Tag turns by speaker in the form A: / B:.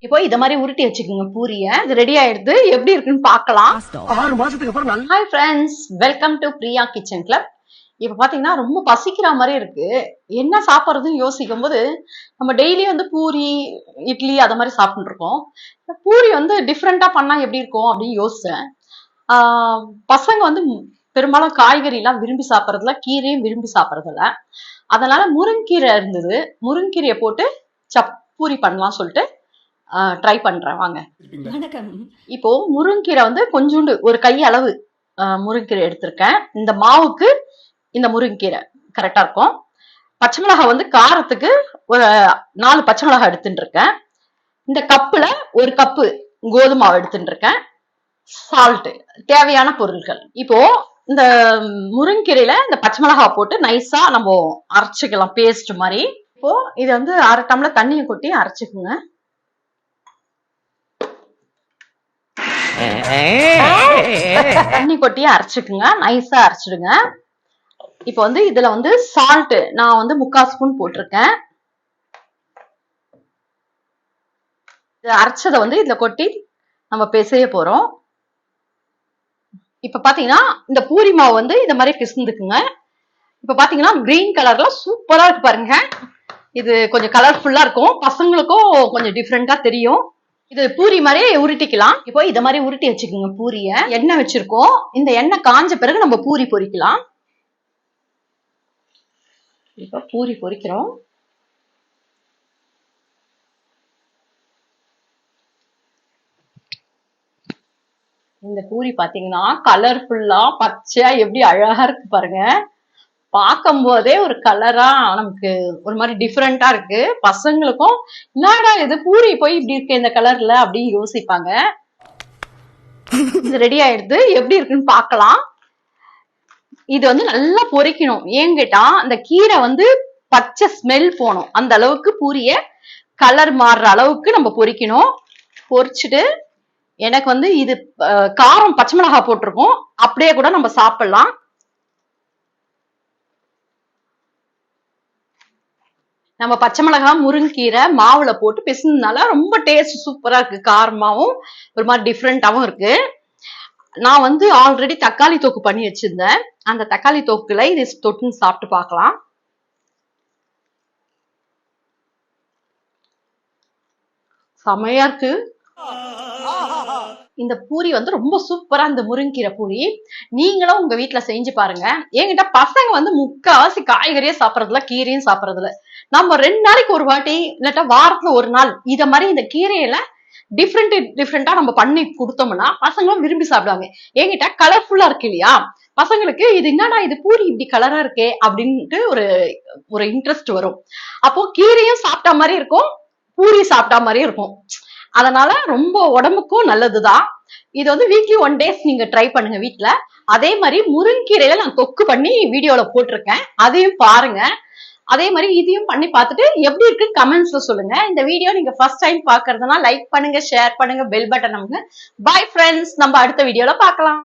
A: இப்போ இத மாதிரி உருட்டி வச்சுக்கோங்க பூரிய. இது ரெடி ஆயிடுது. எப்படி இருக்குன்னு பார்க்கலாம்.
B: 6 மாசத்துக்கு அப்புறம்
A: hi friends, welcome to Priya kitchen club. இப்ப பாத்தீங்கன்னா ரொம்ப பசிக்கிற மாதிரி இருக்கு. என்ன சாப்பிட்றதுன்னு யோசிக்கும் போது நம்ம டெய்லி வந்து பூரி, இட்லி அத மாதிரி சாப்பிட்டு இருக்கோம். பூரி வந்து டிஃப்ரெண்டா பண்ணா எப்படி இருக்கும் அப்படின்னு யோசிச்சேன். பசங்க வந்து பெரும்பாலும் காய்கறி எல்லாம் விரும்பி சாப்பிட்றதுல, கீரையும் விரும்பி சாப்பிட்றதில்ல. அதனால முருங்கீரை இருந்தது. முருங்கீரையை போட்டு பூரி பண்ணலாம் சொல்லிட்டு ட்ரை பண்றேன் வாங்க.
C: வணக்கம்.
A: இப்போ முருங்கீரை வந்து கொஞ்சோண்டு ஒரு கை அளவு முருங்கீரை எடுத்திருக்கேன். இந்த மாவுக்கு இந்த முருங்கீரை கரெக்டா இருக்கும். பச்சை மிளகாய் வந்து காரத்துக்கு ஒரு 4 பச்சை மிளகாய் எடுத்துட்டு இருக்கேன். இந்த கப்புல ஒரு கப்பு கோதுமை மாவு எடுத்துட்டு இருக்கேன். சால்ட், தேவையான பொருட்கள். இப்போ இந்த முருங்கீரையில இந்த பச்சை மிளகாய் போட்டு நைஸா நம்ம அரைச்சிக்கலாம் பேஸ்ட் மாதிரி. இப்போ இது வந்து 1/2 டம்ளர் தண்ணியை கொட்டி அரைச்சுக்குங்க. தண்ணி கொட்டி அரைச்சுக்குங்க, நைஸா அரைச்சிடுங்க. இப்போ வந்து இதுல வந்து சால்ட் நான் வந்து 3/4 ஸ்பூன் போட்டிருக்கேன். அரைச்சதை வந்து இதுல கொட்டி நம்ம பிசைய போறோம். இப்ப பாத்தீங்கன்னா இந்த பூரி மாவு வந்து இந்த மாதிரி பிசைந்துக்குங்க. இப்ப பாத்தீங்கன்னா கிரீன் கலர்ல சூப்பரா இருக்கு பாருங்க. இது கொஞ்சம் கலர்ஃபுல்லா இருக்கும், பசங்களுக்கும் கொஞ்சம் டிஃப்ரெண்டா தெரியும். இது பூரி மாதிரி உருட்டிக்கலாம். இப்போ இத மாதிரி உருட்டி வச்சுக்கோங்க பூரிய. எண்ணெய் வச்சிருக்கோம். இந்த எண்ணெய் காஞ்ச பிறகு நம்ம பூரி பொரிக்கலாம். இப்ப பூரி பொரிக்கிறோம். இந்த பூரி பாத்தீங்கன்னா கலர்ஃபுல்லா பச்சையா எப்படி அழகா இருக்கு பாருங்க. பார்க்கும் போதே ஒரு கலரா நமக்கு ஒரு மாதிரி டிஃப்ரெண்டா இருக்கு. பசங்களுக்கும் என்னடா இது பூரி போய் இப்படி இருக்கு இந்த கலர்ல அப்படின்னு யோசிப்பாங்க. இது ரெடி ஆயிடுது. எப்படி இருக்குன்னு பார்க்கலாம். இது வந்து நல்லா பொரிக்கணும். ஏன் கேட்டா அந்த கீரை வந்து பச்சை ஸ்மெல் போகணும். அந்த அளவுக்கு பூரிய கலர் மாறுற அளவுக்கு நம்ம பொரிக்கணும். பொரிச்சுட்டு எனக்கு வந்து இது காரம் பச்சை மிளகாய் போட்டிருக்கோம், அப்படியே கூட நம்ம சாப்பிடலாம். நம்ம பச்சை மிளகாய் முருங்கீரை மாவுல போட்டு பிசைஞ்சதுனால ரொம்ப டேஸ்ட் சூப்பரா இருக்கு. காரமாவும் ஒரு மாதிரி டிஃப்ரெண்டாவும் இருக்கு. நான் வந்து ஆல்ரெடி தக்காளி தொக்கு பண்ணி வச்சிருந்தேன். அந்த தக்காளி தொக்குல இது தொட்டுன்னு சாப்பிட்டு பார்க்கலாம். செமையா இருக்கு. இந்த பூரி வந்து ரொம்ப சூப்பரா, இந்த முருங்கீரை பூரி நீங்களும் உங்க வீட்டுல செஞ்சு பாருங்க. என்கிட்ட பசங்க வந்து முக்காவாசி காய்கறியே சாப்பிடறதுல, கீரையும் சாப்பிடறதுல. நம்ம 2 நாளைக்கு ஒரு வாட்டி இல்லாட்டா வாரத்துல ஒரு நாள் இத மாதிரி இந்த கீரையில டிஃப்ரெண்டா நம்ம பண்ணி கொடுத்தோம்னா பசங்களும் விரும்பி சாப்பிடுவாங்க. என்கிட்ட கலர்ஃபுல்லா இருக்கு இல்லையா, பசங்களுக்கு இது என்னடா இது பூரி இப்படி கலரா இருக்கே அப்படின்ட்டு ஒரு இன்ட்ரெஸ்ட் வரும். அப்போ கீரையும் சாப்பிட்ட மாதிரி இருக்கும், பூரி சாப்பிட்ட மாதிரி இருக்கும். அதனால ரொம்ப உடம்புக்கும் நல்லதுதான். இது வந்து வீக்லி 1 டேஸ் நீங்க ட்ரை பண்ணுங்க வீட்டுல. அதே மாதிரி முருங்கீரையில நான் தொக்கு பண்ணி வீடியோல போட்டிருக்கேன், அதையும் பாருங்க. அதே மாதிரி இதையும் பண்ணி பார்த்துட்டு எப்படி இருக்கு கமெண்ட்ஸ்ல சொல்லுங்க. இந்த வீடியோ நீங்க ஃபர்ஸ்ட் டைம் பாக்குறதுனா லைக் பண்ணுங்க, ஷேர் பண்ணுங்க, பெல் பட்டன் அமுக்குங்க. பை ஃப்ரெண்ட்ஸ், நம்ம அடுத்த வீடியோல பார்க்கலாம்.